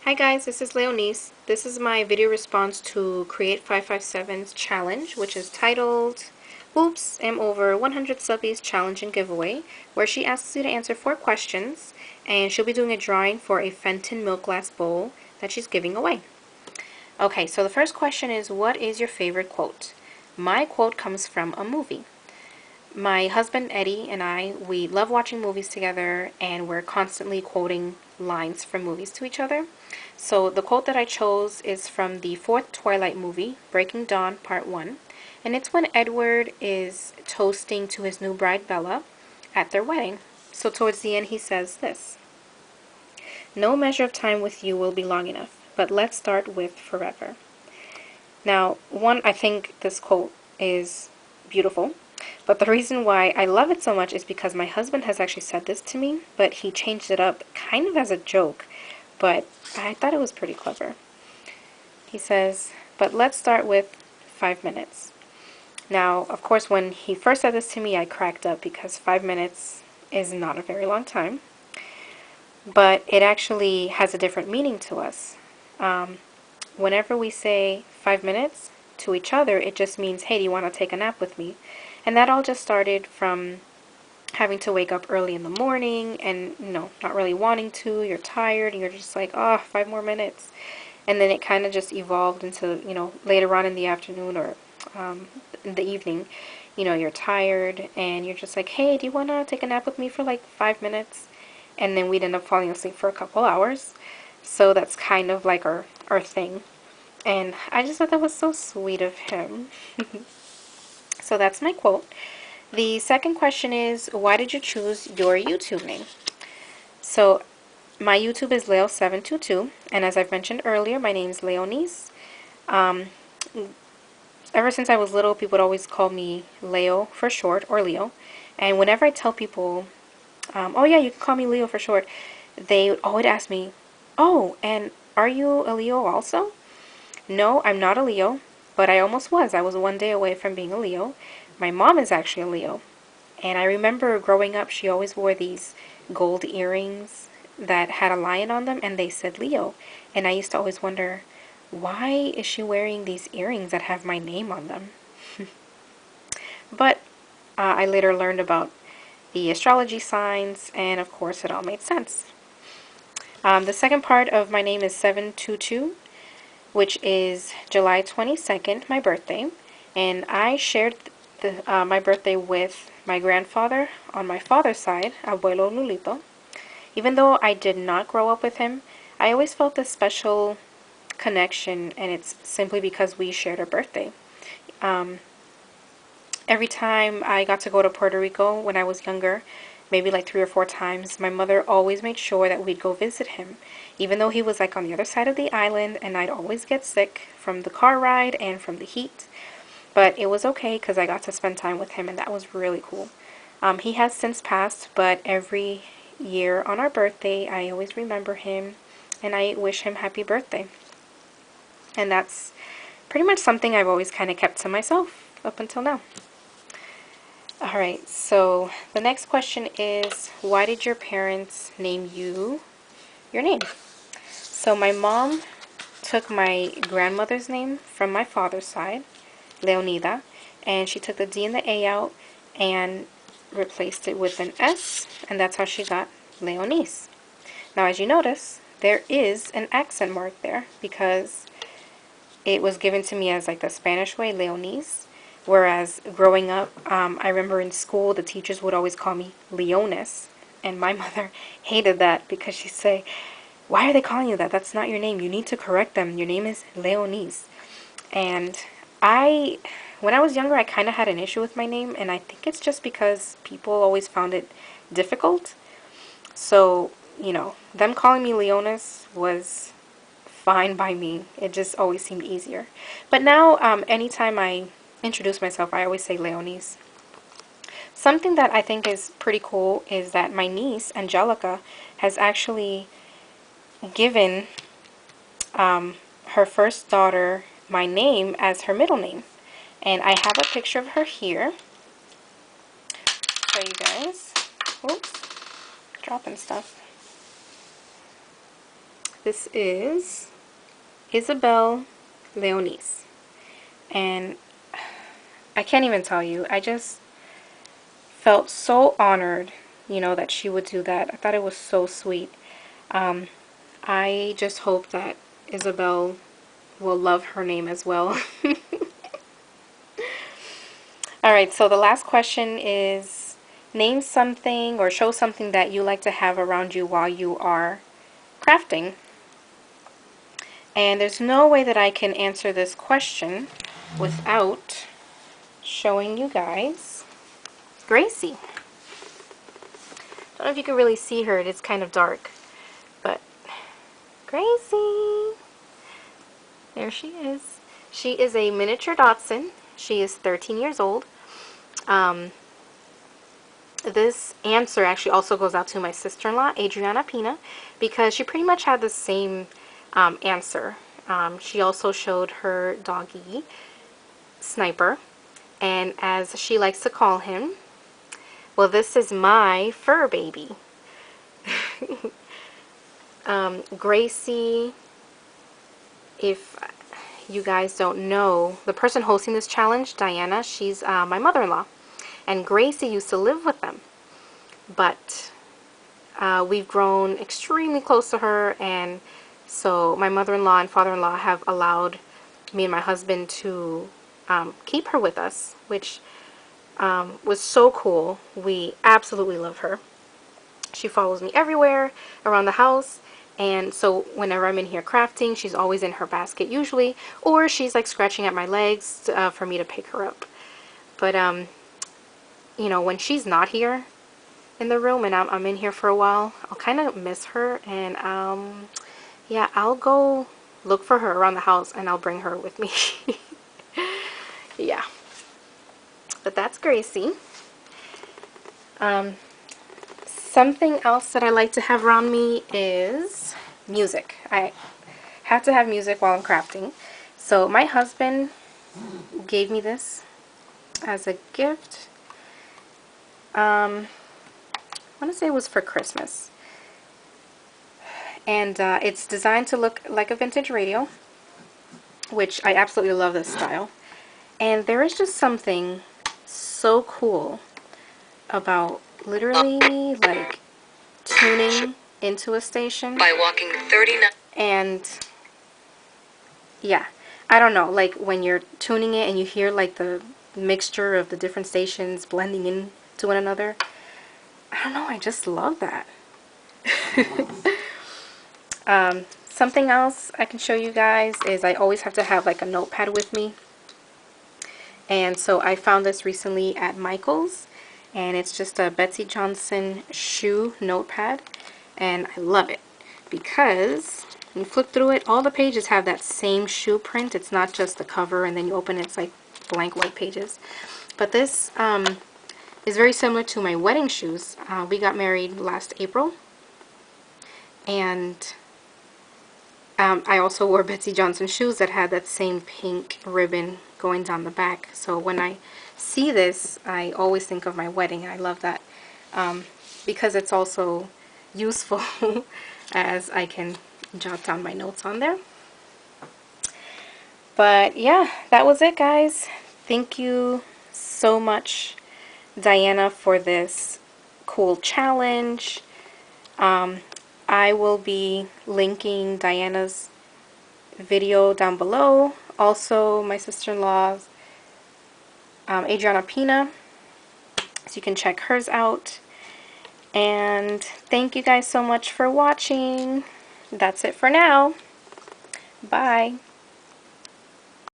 Hi guys, this is Leonise. This is my video response to Create 557's challenge, which is titled Oops, I'm Over 100 Subbies Challenge and Giveaway, where she asks you to answer 4 questions, and she'll be doing a drawing for a Fenton milk glass bowl that she's giving away. Okay, so the first question is, what is your favorite quote? My quote comes from a movie. My husband Eddie and I, we love watching movies together, and we're constantly quoting lines from movies to each other. So the quote that I chose is from the fourth Twilight movie, Breaking Dawn Part 1, and it's when Edward is toasting to his new bride Bella at their wedding. So towards the end he says this: "No measure of time with you will be long enough, but let's start with forever." Now, I think this quote is beautiful. But the reason why I love it so much is because my husband has actually said this to me, but he changed it up kind of as a joke, but I thought it was pretty clever. He says, "But let's start with 5 minutes." Now, of course, when he first said this to me, I cracked up because 5 minutes is not a very long time, but it actually has a different meaning to us. Whenever we say 5 minutes to each other, it just means, hey, do you want to take a nap with me? And that all just started from having to wake up early in the morning and, not really wanting to. You're tired and you're just like, oh, 5 more minutes. And then it kind of just evolved into, later on in the afternoon or in the evening, you're tired and you're just like, hey, do you want to take a nap with me for like 5 minutes? And then we'd end up falling asleep for a couple hours. So that's kind of like our thing. And I just thought that was so sweet of him. So that's my quote. The second question is, why did you choose your YouTube name? So my YouTube is Leo722, and as I've mentioned earlier, my name is Leonise. Ever since I was little, people would always call me Leo for short, or Leo. And whenever I tell people, oh yeah, you can call me Leo for short, they would always ask me, oh, and are you a Leo also? No, I'm not a Leo, but I almost was. I was one day away from being a Leo. My mom is actually a Leo. And I remember growing up, she always wore these gold earrings that had a lion on them, and they said Leo. And I used to always wonder, why is she wearing these earrings that have my name on them? But I later learned about the astrology signs, and of course it all made sense. The second part of my name is 722, which is July 22nd, my birthday. And I shared my birthday with my grandfather on my father's side, Abuelo Lulito. Even though I did not grow up with him, I always felt this special connection, and it's simply because we shared a birthday. Every time I got to go to Puerto Rico when I was younger, maybe like 3 or 4 times, my mother always made sure that we'd go visit him, even though he was like on the other side of the island, and I'd always get sick from the car ride and from the heat. But it was okay because I got to spend time with him, and that was really cool. He has since passed, but every year on our birthday, I always remember him, and I wish him happy birthday. And that's pretty much something I've always kind of kept to myself up until now. Alright, so the next question is, why did your parents name you your name? So my mom took my grandmother's name from my father's side, Leonida, and she took the D and the A out and replaced it with an S, and that's how she got Leonise. Now, as you notice, there is an accent mark there because it was given to me as like the Spanish way, Leonise. Whereas growing up, I remember in school the teachers would always call me Leonis, and my mother hated that because she'd say, "Why are they calling you that? That's not your name. You need to correct them. Your name is Leonise." And when I was younger, I kind of had an issue with my name, and I think it's just because people always found it difficult. So, them calling me Leonis was fine by me. It just always seemed easier. But now, anytime I introduce myself, I always say Leonise. Something that I think is pretty cool is that my niece, Angelica, has actually given her first daughter my name as her middle name. And I have a picture of her here. Show you guys. Oops, dropping stuff. This is Isabel Leonis. And I can't even tell you, I just felt so honored, you know, that she would do that. I thought it was so sweet. I just hope that Isabel will love her name as well. Alright, so the last question is, name something or show something that you like to have around you while you are crafting. And there's no way that I can answer this question without showing you guys Gracie. Don't know if you can really see her, it is kind of dark, but Gracie, there she is. She is a miniature Dachshund. She is 13 years old. This answer actually also goes out to my sister-in-law, Adriana Pina, because she pretty much had the same answer. She also showed her doggy, Sniper, and as she likes to call him, well, this is my fur baby. Gracie, if you guys don't know, the person hosting this challenge, Diana, she's my mother-in-law. And Gracie used to live with them. But we've grown extremely close to her, and so my mother-in-law and father-in-law have allowed me and my husband to keep her with us, which was so cool. We absolutely love her. She follows me everywhere around the house, and so whenever I'm in here crafting, she's always in her basket usually, or she's like scratching at my legs for me to pick her up. But you know, when she's not here in the room and I'm in here for a while, I'll kind of miss her, and yeah, I'll go look for her around the house and I'll bring her with me. Yeah, but that's Gracie. Something else that I like to have around me is music. I have to have music while I'm crafting. So my husband gave me this as a gift. I want to say it was for Christmas. And it's designed to look like a vintage radio, which I absolutely love this style. And there is just something so cool about literally like tuning into a station by walking 39. And yeah, I don't know, like when you're tuning it and you hear like the mixture of the different stations blending in to one another. I don't know, I just love that. Something else I can show you guys is I always have to have like a notepad with me. And so I found this recently at Michael's, and it's just a Betsy Johnson shoe notepad, and I love it because when you flip through it, all the pages have that same shoe print. It's not just the cover and then you open it, it's like blank white pages. But this is very similar to my wedding shoes. We got married last April, and I also wore Betsy Johnson shoes that had that same pink ribbon going down the back. So when I see this, I always think of my wedding. I love that because it's also useful as I can jot down my notes on there. But yeah, that was it, guys. Thank you so much, Diana, for this cool challenge. I will be linking Diana's video down below. Also, my sister-in-law's, Adriana Pina, so you can check hers out. And thank you guys so much for watching. That's it for now. Bye.